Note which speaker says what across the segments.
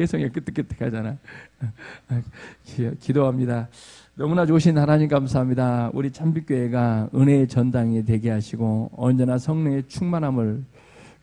Speaker 1: 혜성이 끄떡끄떡하잖아. 기도합니다. 너무나 좋으신 하나님 감사합니다. 우리 참빛교회가 은혜의 전당이 되게 하시고 언제나 성령의 충만함을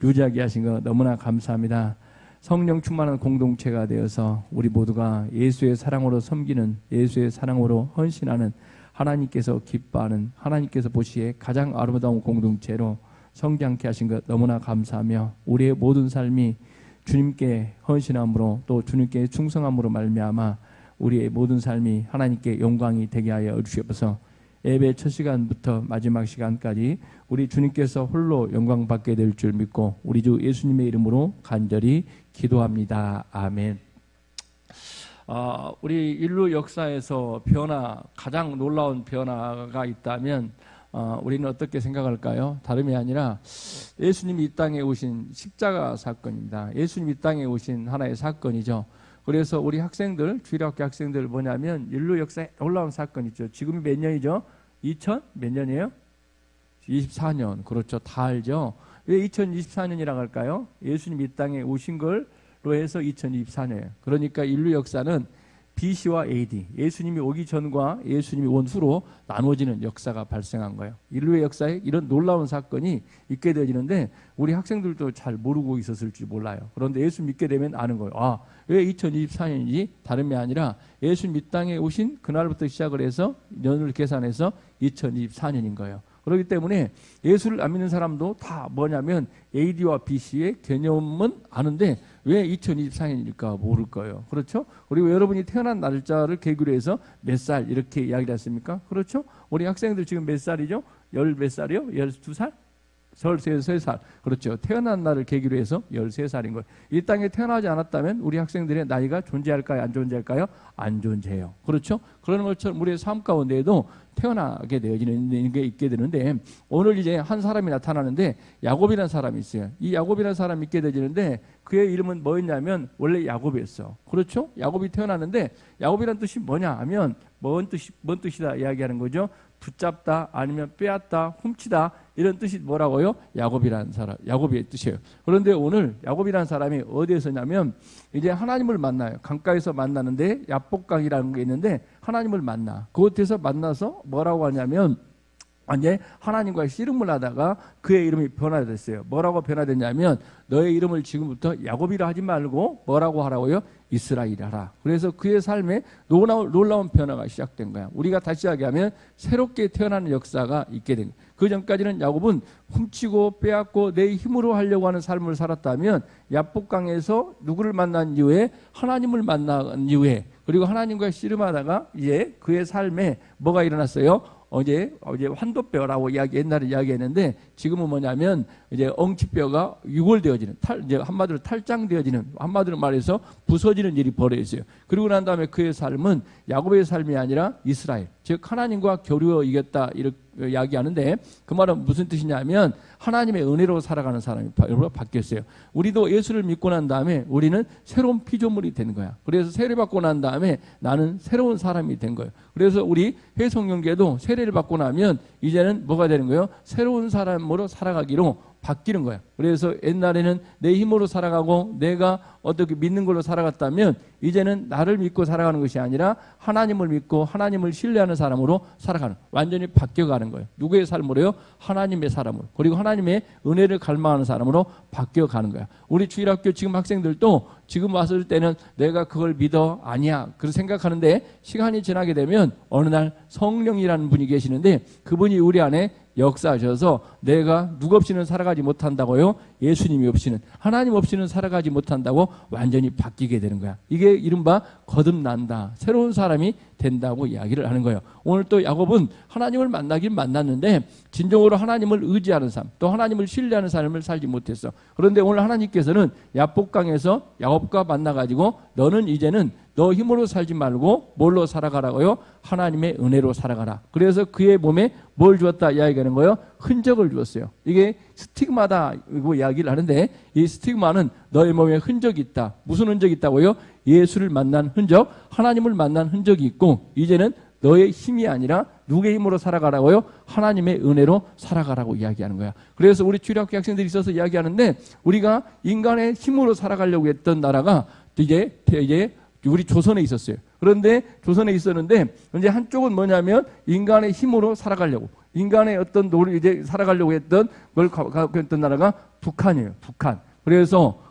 Speaker 1: 유지하게 하신 것 너무나 감사합니다. 성령 충만한 공동체가 되어서 우리 모두가 예수의 사랑으로 섬기는, 예수의 사랑으로 헌신하는, 하나님께서 기뻐하는, 하나님께서 보시기에 가장 아름다운 공동체로 성장케 하신 것 너무나 감사하며 우리의 모든 삶이 주님께 헌신함으로 또 주님께 충성함으로 말미암아 우리의 모든 삶이 하나님께 영광이 되게 하여 주시옵소서. 예배 첫 시간부터 마지막 시간까지 우리 주님께서 홀로 영광 받게 될 줄 믿고 우리 주 예수님의 이름으로 간절히 기도합니다. 아멘. 우리 인류 역사에서 가장 놀라운 변화가 있다면 우리는 어떻게 생각할까요? 다름이 아니라 예수님이 이 땅에 오신 십자가 사건입니다. 예수님이 이 땅에 오신 하나의 사건이죠. 그래서 우리 학생들, 주일학교 학생들 뭐냐면 인류 역사에 놀라운 사건이죠. 지금이 몇 년이죠? 2000 몇 년이에요? 24년. 그렇죠. 다 알죠. 왜 2024년이라고 할까요? 예수님이 이 땅에 오신 걸로 해서 2024년이에요. 그러니까 인류 역사는 BC와 AD, 예수님이 오기 전과 예수님이 온 후로 나눠지는 역사가 발생한 거예요. 인류의 역사에 이런 놀라운 사건이 있게 되어지는데 우리 학생들도 잘 모르고 있었을지 몰라요. 그런데 예수 믿게 되면 아는 거예요. 왜 2024년인지 다름이 아니라 예수님 이 땅에 오신 그날부터 시작을 해서 년을 계산해서 2024년인 거예요. 그렇기 때문에 예수를 안 믿는 사람도 다 뭐냐면 AD와 BC의 개념은 아는데 왜 2024년일까 모를 거예요. 그렇죠? 그리고 여러분이 태어난 날짜를 계기로 해서 몇 살 이렇게 이야기를 했습니까? 그렇죠? 우리 학생들 지금 몇 살이죠? 몇 살이요? 12살? 13살. 그렇죠. 태어난 날을 계기로 해서 13살인 거예요. 이 땅에 태어나지 않았다면 우리 학생들의 나이가 존재할까요? 안 존재할까요? 안 존재해요. 그렇죠? 그런 것처럼 우리의 삶 가운데에도 태어나게 되어지는 게 있게 되는데 오늘 이제 한 사람이 나타나는데 야곱이라는 사람이 있어요. 이 야곱이라는 사람이 있게 되어지는데 그의 이름은 뭐였냐면 원래 야곱이었어. 그렇죠? 야곱이 태어났는데 야곱이라는 뜻이 뭐냐 하면 뭔 뜻이다 이야기하는 거죠. 붙잡다 아니면 빼앗다 훔치다 이런 뜻이 뭐라고요? 야곱이라는 사람, 야곱의 뜻이에요. 그런데 오늘 야곱이라는 사람이 어디에서냐면 이제 하나님을 만나요. 강가에서 만나는데 야복강이라는 게 있는데 하나님을 만나. 그곳에서 만나서 뭐라고 하냐면 이제 하나님과 씨름을 하다가 그의 이름이 변화됐어요. 뭐라고 변화됐냐면 너의 이름을 지금부터 야곱이라 하지 말고 뭐라고 하라고요? 이스라엘이라 하라. 그래서 그의 삶에 놀라운 변화가 시작된 거야. 우리가 다시 이야기하면 새롭게 태어나는 역사가 있게 된 거야. 그 전까지는 야곱은 훔치고 빼앗고 내 힘으로 하려고 하는 삶을 살았다면 야복강에서 누구를 만난 이후에 하나님을 만난 이후에 그리고 하나님과 씨름하다가 이제 그의 삶에 뭐가 일어났어요? 어제 환도뼈라고 옛날에 이야기했는데 지금은 뭐냐면 이제 엉치뼈가 유골되어지는 이제 한마디로 탈장되어지는 한마디로 말해서 부서지는 일이 벌어졌어요. 그리고 난 다음에 그의 삶은 야곱의 삶이 아니라 이스라엘 즉 하나님과 교류어 이겼다 이렇게 이야기하는데 그 말은 무슨 뜻이냐면 하나님의 은혜로 살아가는 사람이 바뀌었어요. 우리도 예수를 믿고 난 다음에 우리는 새로운 피조물이 된 거야. 그래서 세례 받고 난 다음에 나는 새로운 사람이 된 거예요. 그래서 우리 회성경계도 세례를 받고 나면 이제는 뭐가 되는 거예요? 새로운 사람으로 살아가기로 바뀌는 거야. 그래서 옛날에는 내 힘으로 살아가고 내가 어떻게 믿는 걸로 살아갔다면 이제는 나를 믿고 살아가는 것이 아니라 하나님을 믿고 하나님을 신뢰하는 사람으로 살아가는 완전히 바뀌어가는 거예요. 누구의 삶으로요? 하나님의 사람으로 그리고 하나님의 은혜를 갈망하는 사람으로 바뀌어가는 거야. 우리 주일학교 지금 학생들도 지금 왔을 때는 내가 그걸 믿어 아니야 그렇게 생각하는데 시간이 지나게 되면 어느 날 성령이라는 분이 계시는데 그분이 우리 안에 역사하셔서 내가 누구 없이는 살아가지 못한다고요? 예수님이 없이는 하나님 없이는 살아가지 못한다고 완전히 바뀌게 되는 거야. 이게 이른바 거듭난다. 새로운 사람이 된다고 이야기를 하는 거예요. 오늘 또 야곱은 하나님을 만나긴 만났는데 진정으로 하나님을 의지하는 삶 또 하나님을 신뢰하는 삶을 살지 못했어. 그런데 오늘 하나님께서는 야복강에서 야곱과 만나가지고 너는 이제는 너 힘으로 살지 말고 뭘로 살아가라고요? 하나님의 은혜로 살아가라. 그래서 그의 몸에 뭘 주었다 이야기하는 거예요? 흔적을 주었어요. 이게 스티그마다고 이야기를 하는데 이 스티그마는 너의 몸에 흔적이 있다. 무슨 흔적이 있다고요? 예수를 만난 흔적, 하나님을 만난 흔적이 있고 이제는 너의 힘이 아니라 누구의 힘으로 살아가라고요? 하나님의 은혜로 살아가라고 이야기하는 거야. 그래서 우리 주일학교 학생들이 있어서 이야기하는데 우리가 인간의 힘으로 살아가려고 했던 나라가 이제 우리 조선에 있었어요. 그런데 조선에 있었는데 이제 한쪽은 뭐냐면 인간의 힘으로 살아가려고, 인간의 어떤 노를 이제 살아가려고 했던 걸 갖고 있던 나라가 북한이에요. 북한.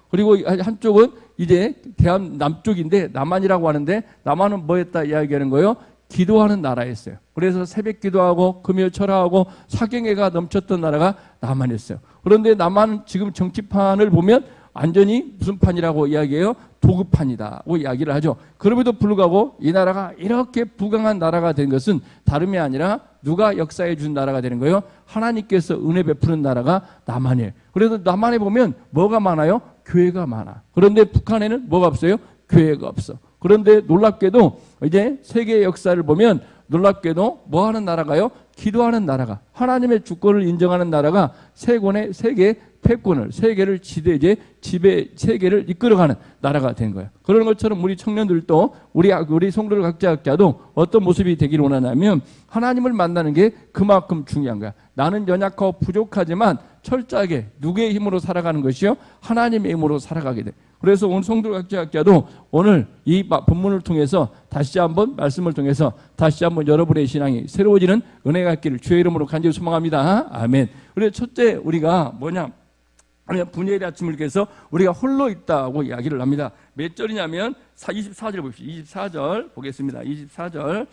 Speaker 1: 그리고 한쪽은 이제 대한 남쪽인데 남한이라고 하는데, 남한은 뭐 했다 이야기하는 거예요? 기도하는 나라였어요. 그래서 새벽 기도하고 금요 철화하고 사경회가 넘쳤던 나라가 남한이었어요. 그런데 남한은 지금 정치판을 보면 완전히 무슨 판이라고 이야기해요? 도급판이다고 이야기를 하죠. 그럼에도 불구하고 이 나라가 이렇게 부강한 나라가 된 것은 다름이 아니라 누가 역사해 준 나라가 되는 거예요? 하나님께서 은혜 베푸는 나라가 남한이에요. 그래서 남한에 보면 뭐가 많아요? 교회가 많아. 그런데 북한에는 뭐가 없어요? 교회가 없어. 그런데 놀랍게도 이제 세계의 역사를 보면 놀랍게도 뭐 하는 나라가요? 기도하는 나라가, 하나님의 주권을 인정하는 나라가 세권의 세계 패권을, 세계를 세계를 이끌어가는 나라가 된 거예요. 그런 것처럼 우리 청년들도 우리 성도들 각자도 어떤 모습이 되기를 원하냐면 하나님을 만나는 게 그만큼 중요한 거야. 나는 연약하고 부족하지만 철저하게 누구의 힘으로 살아가는 것이요? 하나님의 힘으로 살아가게 돼. 그래서 오늘 성도 각자도 오늘 이 본문을 통해서 다시 한번 말씀을 통해서 다시 한번 여러분의 신앙이 새로워지는 은혜가 있기를 주의 이름으로 간절히 소망합니다. 아멘. 그래서 첫째 우리가 뭐냐? 분열의 아침을 위해서 우리가 홀로 있다고 이야기를 합니다. 몇 절이냐면 24절 보십시오. 24절 보겠습니다. 24절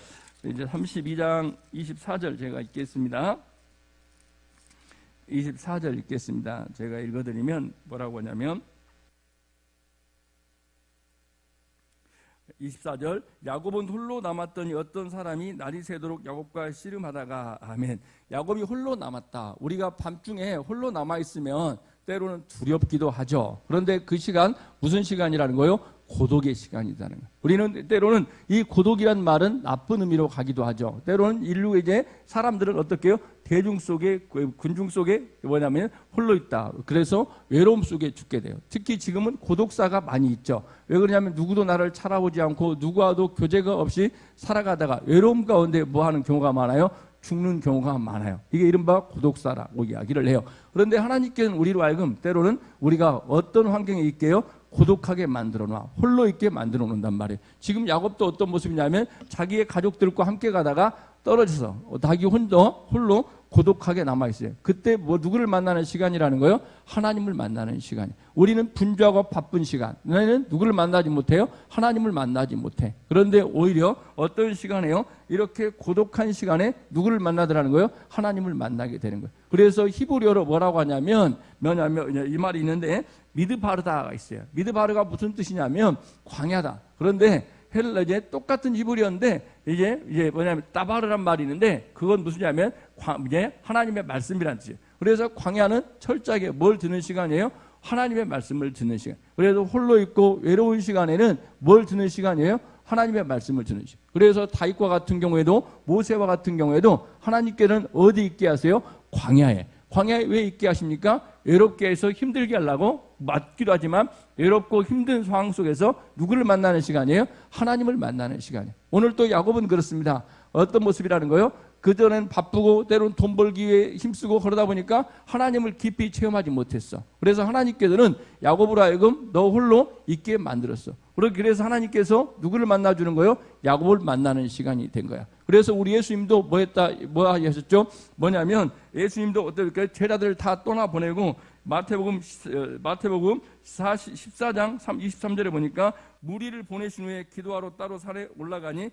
Speaker 1: 이제 32장 24절 제가 읽겠습니다. 24절 읽겠습니다. 제가 읽어드리면 뭐라고 하냐면 24절 야곱은 홀로 남았더니 어떤 사람이 날이 새도록 야곱과 씨름하다가 아멘. 야곱이 홀로 남았다. 우리가 밤중에 홀로 남아있으면 때로는 두렵기도 하죠. 그런데 그 시간 무슨 시간이라는 거예요? 고독의 시간이라는 거예요. 우리는 때로는 이 고독이란 말은 나쁜 의미로 가기도 하죠. 때로는 인류 이제 사람들은 어떻게 해요? 대중 속에, 군중 속에 뭐냐면 홀로 있다. 그래서 외로움 속에 죽게 돼요. 특히 지금은 고독사가 많이 있죠. 왜 그러냐면 누구도 나를 찾아보지 않고 누구와도 교제가 없이 살아가다가 외로움 가운데 뭐 하는 경우가 많아요? 죽는 경우가 많아요. 이게 이른바 고독사라고 이야기를 해요. 그런데 하나님께는 우리로 하여금 때로는 우리가 어떤 환경에 있게요? 고독하게 만들어 놔. 홀로 있게 만들어 놓는단 말이에요. 지금 야곱도 어떤 모습이냐면 자기의 가족들과 함께 가다가 떨어져서 자기 홀로 고독하게 남아있어요. 그때 누구를 만나는 시간이라는 거예요? 하나님을 만나는 시간이에요. 우리는 분주하고 바쁜 시간. 너희는 누구를 만나지 못해요? 하나님을 만나지 못해. 그런데 오히려 어떤 시간에요? 이렇게 고독한 시간에 누구를 만나더라는 거예요? 하나님을 만나게 되는 거예요. 그래서 히브리어로 뭐라고 하냐면 이 말이 있는데 미드바르다가 있어요. 미드바르가 무슨 뜻이냐면 광야다. 그런데 이제 똑같은 히브리어인데 이제 뭐냐면 따바르란 말이 있는데 그건 무슨냐면 이제 하나님의 말씀이란 뜻이에요. 그래서 광야는 철저하게 뭘 듣는 시간이에요? 하나님의 말씀을 듣는 시간. 그래서 홀로 있고 외로운 시간에는 뭘 듣는 시간이에요? 하나님의 말씀을 듣는 시간. 그래서 다윗과 같은 경우에도 모세와 같은 경우에도 하나님께는 어디 있게 하세요? 광야에. 광야에 왜 있게 하십니까? 외롭게 해서 힘들게 하려고 맞기도 하지만 외롭고 힘든 상황 속에서 누구를 만나는 시간이에요? 하나님을 만나는 시간이에요. 오늘 또 야곱은 그렇습니다. 어떤 모습이라는 거예요? 그전엔 바쁘고 때로는 돈 벌기 위해 힘쓰고 그러다 보니까 하나님을 깊이 체험하지 못했어. 그래서 하나님께서는 야곱으로 하여금 너 홀로 있게 만들었어. 그래서 하나님께서 누구를 만나주는 거예요? 야곱을 만나는 시간이 된 거야. 그래서 우리 예수님도 뭐 하셨죠? 뭐냐면 예수님도 어떻게 제자들을 다 떠나보내고 마태복음 14장 23절에 보니까 무리를 보내신 후에 기도하러 따로 산에 올라가니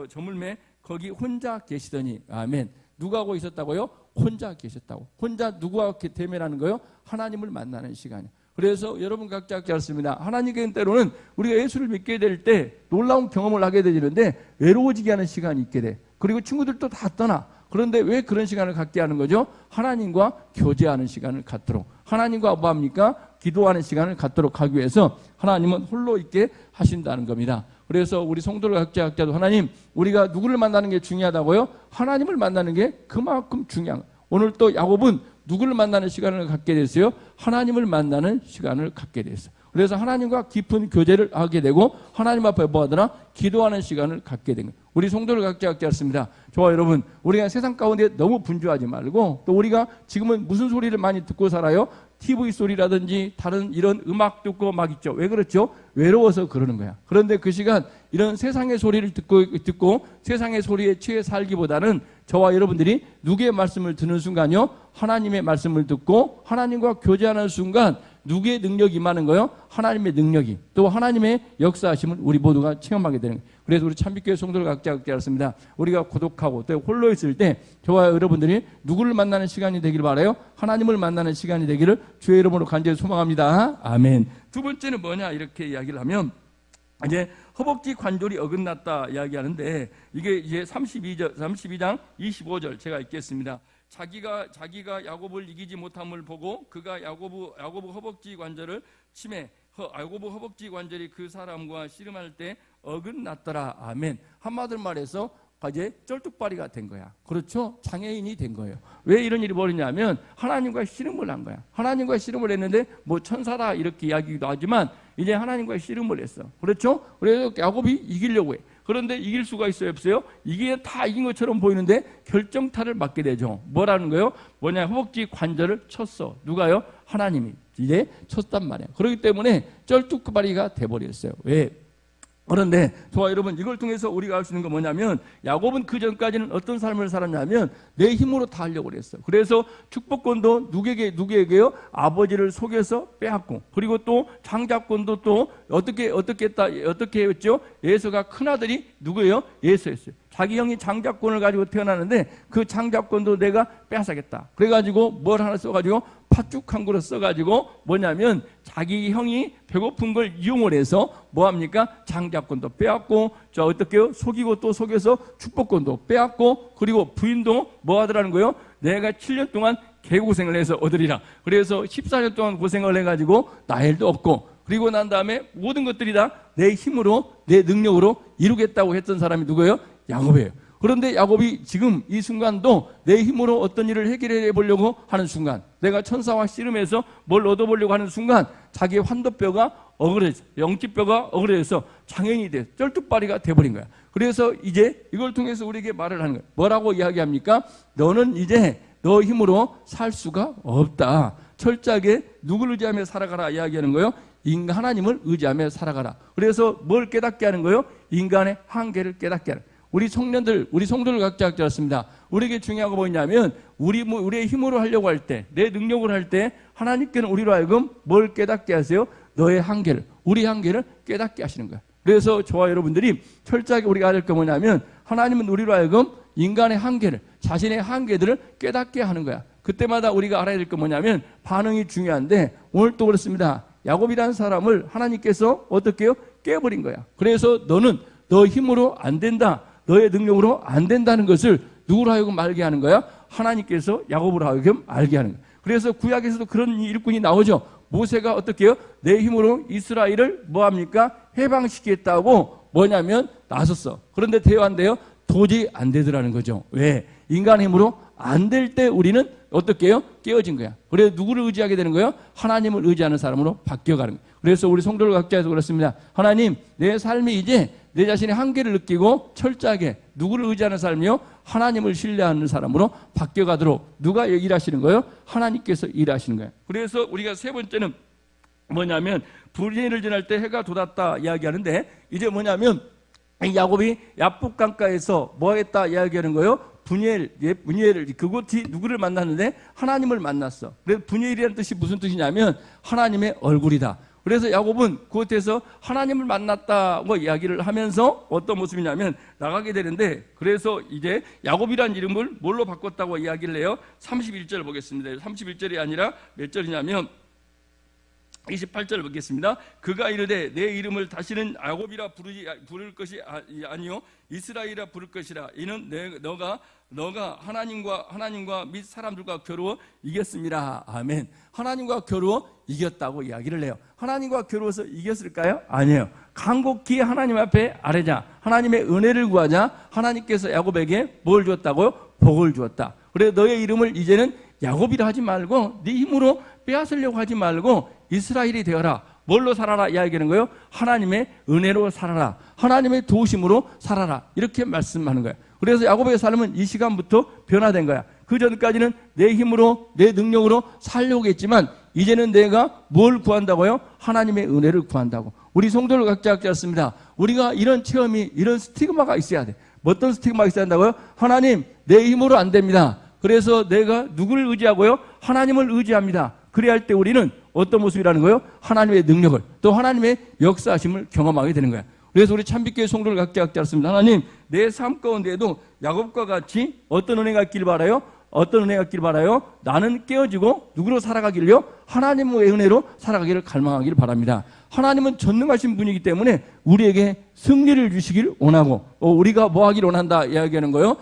Speaker 1: 저물매 거기 혼자 계시더니 아멘. 누가 하고 있었다고요? 혼자 계셨다고. 혼자 누구와 대면하는 거예요? 하나님을 만나는 시간이에요. 그래서 여러분 각자 그렇습니다. 하나님께는 때로는 우리가 예수를 믿게 될 때 놀라운 경험을 하게 되는데 외로워지게 하는 시간이 있게 돼. 그리고 친구들도 다 떠나. 그런데 왜 그런 시간을 갖게 하는 거죠? 하나님과 교제하는 시간을 갖도록. 하나님과 뭐합니까? 기도하는 시간을 갖도록 하기 위해서 하나님은 홀로 있게 하신다는 겁니다. 그래서 우리 성도들 각자도 하나님, 우리가 누구를 만나는 게 중요하다고요? 하나님을 만나는 게 그만큼 중요한 거예요. 오늘 또 야곱은 누구를 만나는 시간을 갖게 됐어요? 하나님을 만나는 시간을 갖게 됐어요. 그래서 하나님과 깊은 교제를 하게 되고 하나님 앞에 뭐 하더라? 기도하는 시간을 갖게 된 거예요. 우리 성도를 각자 하셨습니다. 저와 여러분, 우리가 세상 가운데 너무 분주하지 말고 또 우리가 지금은 무슨 소리를 많이 듣고 살아요? TV 소리라든지 다른 이런 음악 듣고 막 있죠. 왜 그렇죠? 외로워서 그러는 거야. 그런데 그 시간 이런 세상의 소리를 듣고 세상의 소리에 취해 살기보다는 저와 여러분들이 누구의 말씀을 듣는 순간요, 하나님의 말씀을 듣고 하나님과 교제하는 순간 누구의 능력이 임하는 거요? 하나님의 능력이, 또 하나님의 역사하심을 우리 모두가 체험하게 되는 거예요. 그래서 우리 참빛교회 성도들 각자 그렇습니다. 우리가 고독하고 또 홀로 있을 때 저와 여러분들이 누구를 만나는 시간이 되기를 바라요? 하나님을 만나는 시간이 되기를 주의 이름으로 간절히 소망합니다. 아멘. 두 번째는 뭐냐 이렇게 이야기를 하면, 이제 허벅지 관절이 어긋났다 이야기하는데, 이게 이제 32장 25절 제가 읽겠습니다. 자기가 야곱을 이기지 못함을 보고 그가 야고보 허벅지 관절을 치매, 야고보 허벅지 관절이 그 사람과 씨름할 때 어긋났더라. 아멘. 한마디로 말해서 이제 쩔뚝발이가 된 거야. 그렇죠? 장애인이 된 거예요. 왜 이런 일이 벌어지냐면 하나님과 씨름을 한 거야. 하나님과 씨름을 했는데 뭐 천사다 이렇게 이야기도 하지만 이제 하나님과 씨름을 했어. 그렇죠? 그래서 야곱이 이기려고 해. 그런데 이길 수가 있어요, 없어요? 이게 다 이긴 것처럼 보이는데 결정타를 맞게 되죠. 뭐라는 거예요? 뭐냐, 허벅지 관절을 쳤어. 누가요? 하나님이 이제 쳤단 말이에요. 그렇기 때문에 쩔뚝발이가 돼버렸어요. 왜? 그런데 저와 여러분, 이걸 통해서 우리가 알 수 있는 건 뭐냐면, 야곱은 그 전까지는 어떤 삶을 살았냐면 내 힘으로 다 하려고 그랬어. 그래서 축복권도 누구에게요? 아버지를 속여서 빼앗고, 그리고 또 장자권도 또 어떻게 했죠? 에서가 큰아들이 누구예요? 에서였어요. 자기 형이 장자권을 가지고 태어나는데 그 장자권도 내가 빼앗아겠다. 그래가지고 뭘 하나 써가지고 팥죽 한 그릇 써가지고 뭐냐면 자기 형이 배고픈 걸 이용을 해서 뭐합니까? 장자권도 빼앗고, 저 어떻게요? 속이고 또 속여서 축복권도 빼앗고, 그리고 부인도 뭐 하더라는 거예요? 내가 7년 동안 개고생을 해서 얻으리라. 그래서 14년 동안 고생을 해가지고 나일도 없고, 그리고 난 다음에 모든 것들이 다 내 힘으로 내 능력으로 이루겠다고 했던 사람이 누구예요? 야곱이에요. 그런데 야곱이 지금 이 순간도 내 힘으로 어떤 일을 해결해 보려고 하는 순간, 내가 천사와 씨름해서 뭘 얻어보려고 하는 순간 자기의 환도뼈가 어그러져, 영지뼈가 어그러져서 장애인이 돼, 쩔뚝발이가 돼버린 거야. 그래서 이제 이걸 통해서 우리에게 말을 하는 거야. 뭐라고 이야기합니까? 너는 이제 너 힘으로 살 수가 없다. 철저하게 누구를 의지하며 살아가라 이야기하는 거예요. 하나님을 의지하며 살아가라. 그래서 뭘 깨닫게 하는 거예요? 인간의 한계를 깨닫게 하는 거예요. 우리 청년들, 우리 성도들 각자 그렇습니다. 우리에게 중요한 거 뭐냐면 우리의 힘으로 하려고 할 때, 내 능력으로 할 때 하나님께는 우리로 하여금 뭘 깨닫게 하세요? 너의 한계를, 우리 한계를 깨닫게 하시는 거예요. 그래서 저와 여러분들이 철저하게 우리가 할 게 뭐냐면, 하나님은 우리로 하여금 인간의 한계를, 자신의 한계들을 깨닫게 하는 거야. 그때마다 우리가 알아야 될 게 뭐냐면 반응이 중요한데, 오늘 또 그렇습니다. 야곱이라는 사람을 하나님께서 어떻게 해요? 깨버린 거야. 그래서 너는 너 힘으로 안 된다, 너의 능력으로 안 된다는 것을 누구로 하여금 알게 하는 거야? 하나님께서 야곱으로 하여금 알게 하는 거야. 그래서 구약에서도 그런 일꾼이 나오죠. 모세가 어떻게 해요? 내 힘으로 이스라엘을 뭐합니까? 해방시키겠다고 뭐냐면 나섰어. 그런데 돼요, 안 돼요? 도저히 안 되더라는 거죠. 왜? 인간의 힘으로 안 될 때 우리는 어떻게 해요? 깨어진 거야. 그래서 누구를 의지하게 되는 거예요? 하나님을 의지하는 사람으로 바뀌어가는 거예요. 그래서 우리 성도들 각자에서 그렇습니다. 하나님, 내 삶이 이제 내 자신의 한계를 느끼고 철저하게 누구를 의지하는 삶이요? 하나님을 신뢰하는 사람으로 바뀌어가도록 누가 일하시는 거예요? 하나님께서 일하시는 거예요. 그래서 우리가 세 번째는 뭐냐면, 불의를 지날 때 해가 돋았다 이야기하는데, 이제 뭐냐면 야곱이 야복 강가에서 뭐 했다 이야기하는 거예요? 분이엘, 그곳이 누구를 만났는데 하나님을 만났어. 그래서 분이엘이라는 뜻이 무슨 뜻이냐면 하나님의 얼굴이다. 그래서 야곱은 그곳에서 하나님을 만났다고 이야기를 하면서 어떤 모습이냐면 나가게 되는데, 그래서 이제 야곱이라는 이름을 뭘로 바꿨다고 이야기를 해요? 31절 보겠습니다. 31절이 아니라 몇 절이냐면 28절 보겠습니다. 그가 이르되 내 이름을 다시는 야곱이라 부를 것이 아니요 이스라엘이라 부를 것이라. 이는 너가 하나님과 및 사람들과 겨루어 이겼습니다. 아멘. 하나님과 겨루어 이겼다고 이야기를 해요. 하나님과 겨루어서 이겼을까요? 아니에요. 간곡히 하나님 앞에 아뢰자, 하나님의 은혜를 구하자. 하나님께서 야곱에게 뭘 주었다고요? 복을 주었다. 그래서 너의 이름을 이제는 야곱이라 하지 말고 네 힘으로 빼앗으려고 하지 말고 이스라엘이 되어라. 뭘로 살아라 이야기하는 거예요? 하나님의 은혜로 살아라. 하나님의 도우심으로 살아라. 이렇게 말씀하는 거예요. 그래서 야곱의 삶은 이 시간부터 변화된 거야. 그 전까지는 내 힘으로 내 능력으로 살려고 했지만 이제는 내가 뭘 구한다고요? 하나님의 은혜를 구한다고. 우리 성도를 각자 같습니다. 우리가 이런 체험이, 이런 스티그마가 있어야 돼. 어떤 스티그마가 있어야 한다고요? 하나님, 내 힘으로 안 됩니다. 그래서 내가 누구를 의지하고요? 하나님을 의지합니다. 그래야 할 때 우리는 어떤 모습이라는 거예요? 하나님의 능력을, 또 하나님의 역사하심을 경험하게 되는 거야. 그래서 우리 참빛교회 성도를 각자 같습니다. 하나님, 내 삶 가운데에도 야곱과 같이 어떤 은혜가 있길 바라요? 어떤 은혜가 있길 바라요? 나는 깨어지고 누구로 살아가길요? 하나님의 은혜로 살아가기를 갈망하기를 바랍니다. 하나님은 전능하신 분이기 때문에 우리에게 승리를 주시길 원하고, 우리가 뭐 하기를 원한다 이야기하는 거예요.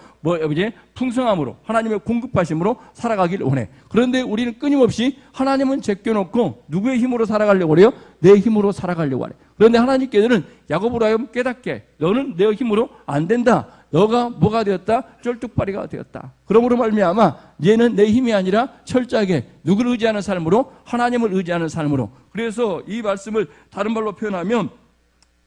Speaker 1: 이제 풍성함으로, 하나님의 공급하심으로 살아가길 원해. 그런데 우리는 끊임없이 하나님은 제껴놓고 누구의 힘으로 살아가려고 그래요? 내 힘으로 살아가려고 하래. 그런데 하나님께서는 야곱으로 하여금 깨닫게, 너는 내 힘으로 안 된다. 너가 뭐가 되었다? 쩔뚝발이가 되었다. 그러므로 말미암아 얘는 내 힘이 아니라 철저하게 누구를 의지하는 삶으로, 하나님을 의지하는 삶으로. 그래서 이 말씀을 다른 말로 표현하면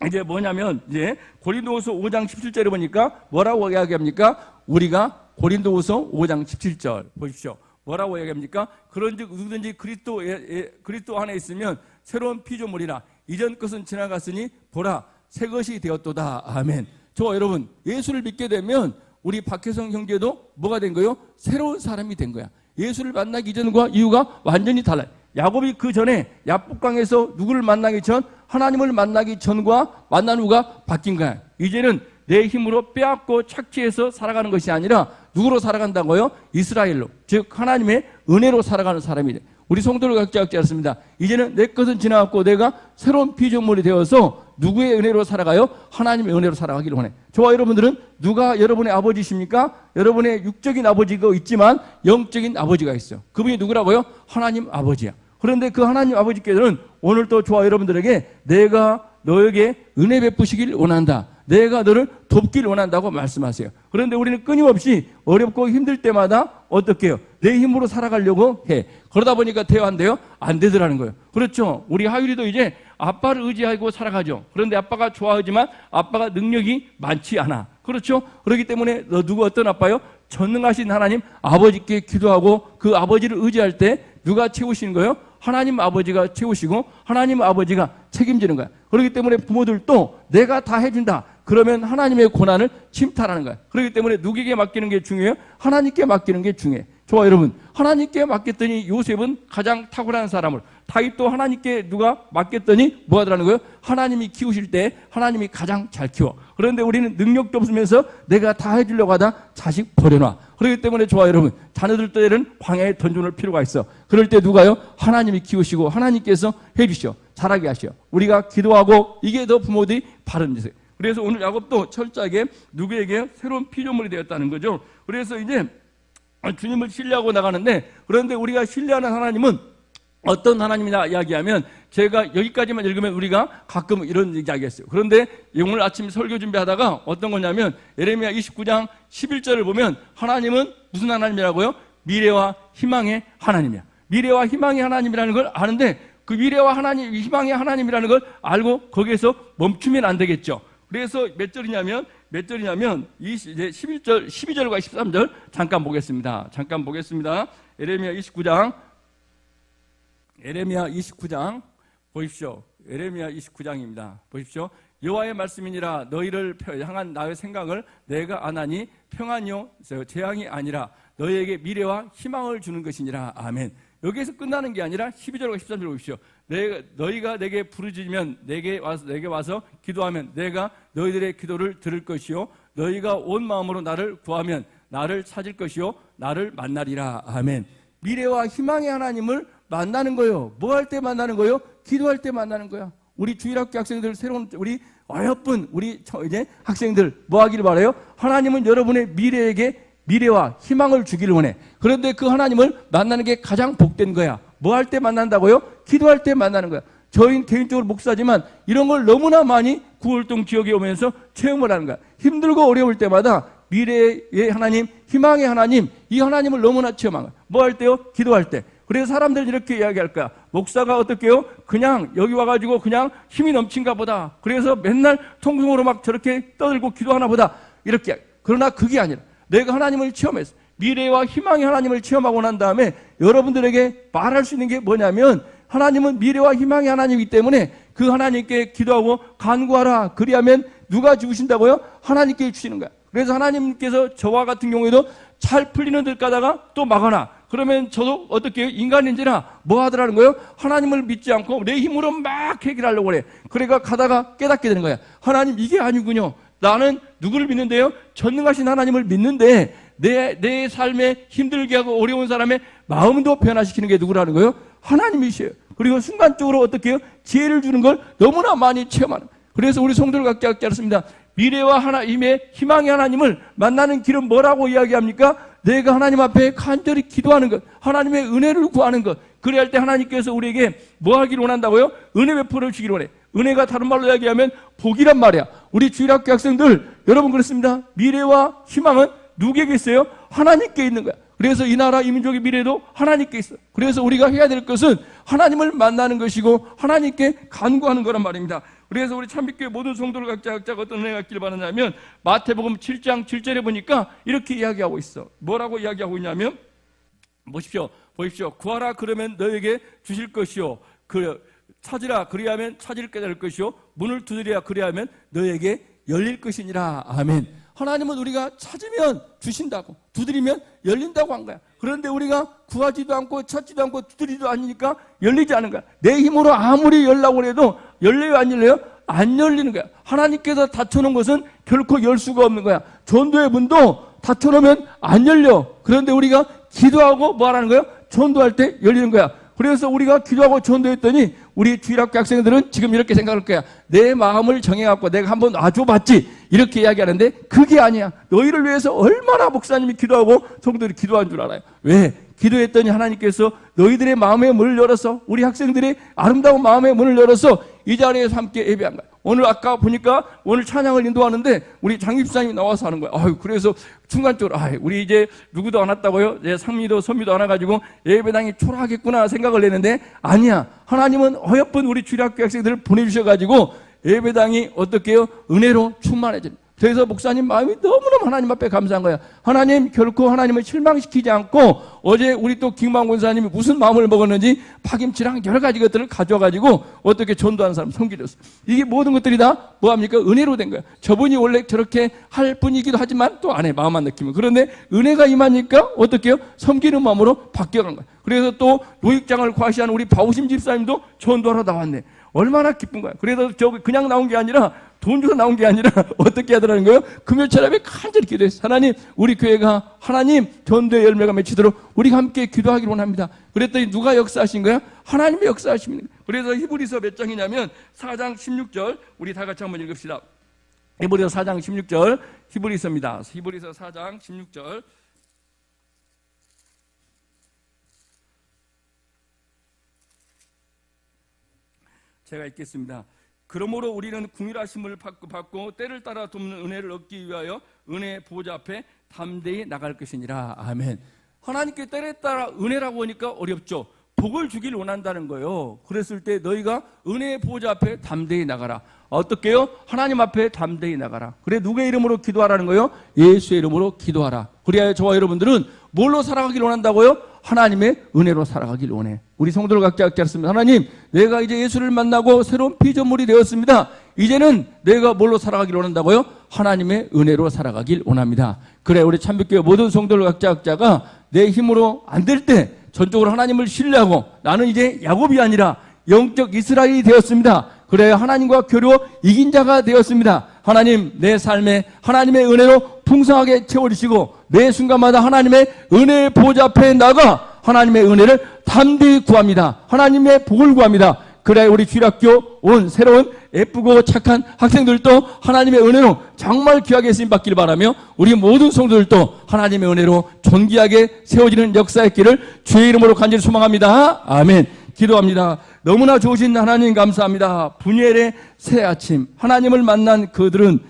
Speaker 1: 이제 뭐냐면, 이제 고린도후서 5장 17절에 보니까 뭐라고 이야기합니까? 우리가 고린도후서 5장 17절 보십시오. 뭐라고 이야기합니까? 그런즉 누구든지 그리스도 안에 있으면 새로운 피조물이라, 이전 것은 지나갔으니 보라 새 것이 되었도다. 아멘. 저 여러분, 예수를 믿게 되면 우리 박혜성 형제도 뭐가 된 거예요? 새로운 사람이 된 거야. 예수를 만나기 이전과 이후가 완전히 달라요. 야곱이 그 전에 야복강에서 누구를 만나기 전, 하나님을 만나기 전과 만난 후가 바뀐 거야. 이제는 내 힘으로 빼앗고 착취해서 살아가는 것이 아니라 누구로 살아간다고요? 이스라엘로, 즉 하나님의 은혜로 살아가는 사람이 돼. 우리 성도를 각자 않습니다. 이제는 내 것은 지나갔고 내가 새로운 피조물이 되어서 누구의 은혜로 살아가요? 하나님의 은혜로 살아가기를 원해. 저와 여러분들은 누가 여러분의 아버지십니까? 여러분의 육적인 아버지가 있지만 영적인 아버지가 있어요. 그분이 누구라고요? 하나님 아버지야. 그런데 그 하나님 아버지께서는 오늘 또 저와 여러분들에게 내가 너에게 은혜 베푸시길 원한다. 내가 너를 돕길 원한다고 말씀하세요. 그런데 우리는 끊임없이 어렵고 힘들 때마다 어떻게 해요? 내 힘으로 살아가려고 해. 그러다 보니까 돼요, 안 돼요? 안 되더라는 거예요. 그렇죠. 우리 하율이도 이제 아빠를 의지하고 살아가죠. 그런데 아빠가 좋아하지만 아빠가 능력이 많지 않아. 그렇죠. 그렇기 때문에 누구 어떤 아빠요? 전능하신 하나님 아버지께 기도하고 그 아버지를 의지할 때 누가 채우시는 거예요? 하나님 아버지가 채우시고 하나님 아버지가 책임지는 거야. 그렇기 때문에 부모들도 내가 다 해준다. 그러면 하나님의 고난을 침탈하는 거야. 그렇기 때문에 누구에게 맡기는 게 중요해요? 하나님께 맡기는 게 중요해. 좋아, 여러분. 하나님께 맡겼더니 요셉은 가장 탁월한 사람을, 다윗도 하나님께 누가 맡겼더니 뭐 하더라는 거예요? 하나님이 키우실 때 하나님이 가장 잘 키워. 그런데 우리는 능력도 없으면서 내가 다 해주려고 하다 자식 버려놔. 그렇기 때문에 좋아, 여러분. 자녀들 때는 광야에 던져놓을 필요가 있어. 그럴 때 누가요? 하나님이 키우시고 하나님께서 해주시오. 잘하게 하시오. 우리가 기도하고, 이게 더 부모들이 바른 짓이에요. 그래서 오늘 야곱도 철저하게 누구에게 새로운 피조물이 되었다는 거죠. 그래서 이제 주님을 신뢰하고 나가는데, 그런데 우리가 신뢰하는 하나님은 어떤 하나님이냐 이야기하면, 제가 여기까지만 읽으면 우리가 가끔 이런 이야기했어요. 그런데 오늘 아침 설교 준비하다가 어떤 거냐면 예레미야 29장 11절을 보면 하나님은 무슨 하나님이라고요? 미래와 희망의 하나님이야. 미래와 희망의 하나님이라는 걸 아는데, 그 미래와 하나님, 희망의 하나님이라는 걸 알고 거기에서 멈추면 안 되겠죠. 그래서 몇 절이냐면 이제 11절, 12절과 13절 잠깐 보겠습니다. 예레미야 29장 보십시오. 예레미야 29장입니다. 보십시오. 여호와의 말씀이니라, 너희를 향한 나의 생각을 내가 아나니 평안이요 재앙이 아니라 너희에게 미래와 희망을 주는 것이니라. 아멘. 여기에서 끝나는 게 아니라 12절과 13절 보십시오. 너희가 내게 부르짖으면 내게 와서 기도하면 내가 너희들의 기도를 들을 것이요, 너희가 온 마음으로 나를 구하면 나를 찾을 것이요, 나를 만나리라. 아멘. 미래와 희망의 하나님을 만나는 거예요. 뭐 할 때 만나는 거예요? 기도할 때 만나는 거야. 우리 주일학교 학생들, 새로운 우리 어여쁜 우리 이제 학생들 뭐 하기를 바라요? 하나님은 여러분의 미래와 희망을 주기를 원해. 그런데 그 하나님을 만나는 게 가장 복된 거야. 뭐 할 때 만난다고요? 기도할 때 만나는 거야. 저희 개인적으로 목사지만 이런 걸 너무나 많이 구월동 지역에 오면서 체험을 하는 거야. 힘들고 어려울 때마다 미래의 하나님, 희망의 하나님, 이 하나님을 너무나 체험한 거야. 뭐 할 때요? 기도할 때. 그래서 사람들은 이렇게 이야기할 거야. 목사가 어떻게 해요? 그냥 여기 와가지고 그냥 힘이 넘친가 보다. 그래서 맨날 통성으로 막 저렇게 떠들고 기도하나 보다. 이렇게. 그러나 그게 아니라 내가 하나님을 체험했어. 미래와 희망의 하나님을 체험하고 난 다음에 여러분들에게 말할 수 있는 게 뭐냐면, 하나님은 미래와 희망의 하나님이기 때문에 그 하나님께 기도하고 간구하라. 그리하면 누가 주신다고요? 하나님께 주시는 거야. 그래서 하나님께서 저와 같은 경우에도 잘 풀리는 듯 가다가 또 막아놔. 그러면 저도 어떻게 해요? 인간인지라 뭐 하더라는 거예요? 하나님을 믿지 않고 내 힘으로 막 해결하려고 그래. 그러니까 가다가 깨닫게 되는 거야. 하나님 이게 아니군요. 나는 누구를 믿는데요? 전능하신 하나님을 믿는데 내 삶에 힘들게 하고 어려운 사람의 마음도 변화시키는 게 누구라는 거예요? 하나님이시에요. 그리고 순간적으로 어떻게 해요? 지혜를 주는 걸 너무나 많이 체험하는. 그래서 우리 성도들 각자 알았습니다. 미래와 하나님의 희망의 하나님을 만나는 길은 뭐라고 이야기합니까? 내가 하나님 앞에 간절히 기도하는 것, 하나님의 은혜를 구하는 것. 그래야 할 때 하나님께서 우리에게 뭐 하기를 원한다고요? 은혜 베풀어 주기를 원해. 은혜가 다른 말로 이야기하면 복이란 말이야. 우리 주일학교 학생들 여러분 그렇습니다. 미래와 희망은 누구에게 있어요? 하나님께 있는 거야. 그래서 이 나라 이 민족의 미래도 하나님께 있어. 그래서 우리가 해야 될 것은 하나님을 만나는 것이고 하나님께 간구하는 거란 말입니다. 그래서 우리 참빛교회 모든 성도들 각자 어떤 은혜가 있기를 바라냐면, 마태복음 7장 7절에 보니까 이렇게 이야기하고 있어. 뭐라고 이야기하고 있냐면, 보십시오. 구하라 그러면 너에게 주실 것이요, 찾으라 그리하면 찾을 깨달을 것이요, 문을 두드리라 그리하면 너에게 열릴 것이니라. 아멘. 하나님은 우리가 찾으면 주신다고, 두드리면 열린다고 한 거야. 그런데 우리가 구하지도 않고 찾지도 않고 두드리지도 않으니까 열리지 않은 거야. 내 힘으로 아무리 열라고 해도 열려요, 안 열려요? 안 열리는 거야. 하나님께서 닫혀놓은 것은 결코 열 수가 없는 거야. 전도의 문도 닫혀놓으면 안 열려. 그런데 우리가 기도하고 뭐 하라는 거예요? 전도할 때 열리는 거야. 그래서 우리가 기도하고 전도했더니 우리 주일학교 학생들은 지금 이렇게 생각할 거야. 내 마음을 정해갖고 내가 한번 놔줘봤지, 이렇게 이야기하는데 그게 아니야. 너희를 위해서 얼마나 목사님이 기도하고 성도들이 기도한 줄 알아요. 왜? 기도했더니 하나님께서 너희들의 마음의 문을 열어서, 우리 학생들의 아름다운 마음의 문을 열어서 이 자리에서 함께 예배한 거야. 오늘 아까 보니까 오늘 찬양을 인도하는데 우리 장집사님이 나와서 하는 거야. 그래서 순간적으로 우리 이제 누구도 안 왔다고요? 상미도 선미도 안 와가지고 예배당이 초라하겠구나 생각을 했는데 아니야. 하나님은 어여쁜 우리 주일학교 학생들을 보내주셔가지고 예배당이 어떻게 해요? 은혜로 충만해집니다. 그래서 목사님 마음이 너무너무 하나님 앞에 감사한 거야. 하나님, 결코 하나님을 실망시키지 않고, 어제 우리 또 김만 권사님이 무슨 마음을 먹었는지 파김치랑 여러 가지 것들을 가져와가지고 어떻게 전도하는 사람 섬기렸어. 이게 모든 것들이 다 뭐합니까? 은혜로 된 거야. 저분이 원래 저렇게 할 분이기도 하지만 또 안 해, 마음만 느끼면. 그런데 은혜가 임하니까 어떻게 해요? 섬기는 마음으로 바뀌어간 거야. 그래서 또 노익장을 과시한 우리 바우심 집사님도 전도하러 나왔네. 얼마나 기쁜 거야. 그래서 그냥 나온 게 아니라, 돈 주고 나온 게 아니라 어떻게 하더라는 거예요? 금요철 예배 간절히 기도했어요. 하나님, 우리 교회가 하나님 전도의 열매가 맺히도록 우리가 함께 기도하기를 원합니다. 그랬더니 누가 역사하신 거야? 하나님의 역사하십니다. 그래서 히브리서 몇 장이냐면 4장 16절, 우리 다 같이 한번 읽읍시다. 히브리서 4장 16절, 히브리서입니다. 히브리서 4장 16절. 제가 읽겠습니다. 그러므로 우리는 긍휼하심을 받고 때를 따라 돕는 은혜를 얻기 위하여 은혜 보좌 앞에 담대히 나갈 것이니라. 아멘. 하나님께 때를 따라 은혜라고 하니까 어렵죠. 복을 주길 원한다는 거예요. 그랬을 때 너희가 은혜의 보좌 앞에 담대히 나가라. 어떻게 해요? 하나님 앞에 담대히 나가라. 그래, 누구의 이름으로 기도하라는 거예요? 예수의 이름으로 기도하라. 그래야 저와 여러분들은 뭘로 살아가길 원한다고요? 하나님의 은혜로 살아가길 원해. 우리 성도들 각자 알았습니다. 하나님, 내가 이제 예수를 만나고 새로운 피조물이 되었습니다. 이제는 내가 뭘로 살아가길 원한다고요? 하나님의 은혜로 살아가길 원합니다. 그래, 우리 참빛교회 모든 성도들 각자가 내 힘으로 안 될 때 전적으로 하나님을 신뢰하고, 나는 이제 야곱이 아니라 영적 이스라엘이 되었습니다. 그래, 하나님과 교류어 이긴 자가 되었습니다. 하나님, 내 삶에 하나님의 은혜로 풍성하게 채워주시고, 매 순간마다 하나님의 은혜의 보좌 앞에 나가 하나님의 은혜를 담대히 구합니다. 하나님의 복을 구합니다. 그래, 우리 주일학교 온 새로운 예쁘고 착한 학생들도 하나님의 은혜로 정말 귀하게 쓰임받기를 바라며, 우리 모든 성도들도 하나님의 은혜로 존귀하게 세워지는 역사의 길을 주의 이름으로 간절히 소망합니다. 아멘. 기도합니다. 너무나 좋으신 하나님 감사합니다. 분열의 새 아침, 하나님을 만난 그들은,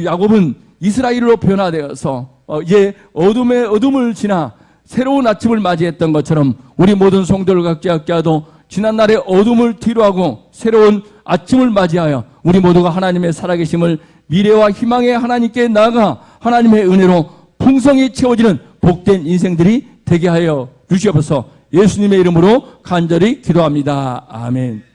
Speaker 1: 야곱은 이스라엘로 변화되어서 이제 어둠을 지나 새로운 아침을 맞이했던 것처럼 우리 모든 성도들 각자도 지난날의 어둠을 뒤로하고 새로운 아침을 맞이하여 우리 모두가 하나님의 살아계심을, 미래와 희망의 하나님께 나아가 하나님의 은혜로 풍성히 채워지는 복된 인생들이 되게 하여 주시옵소서. 예수님의 이름으로 간절히 기도합니다. 아멘.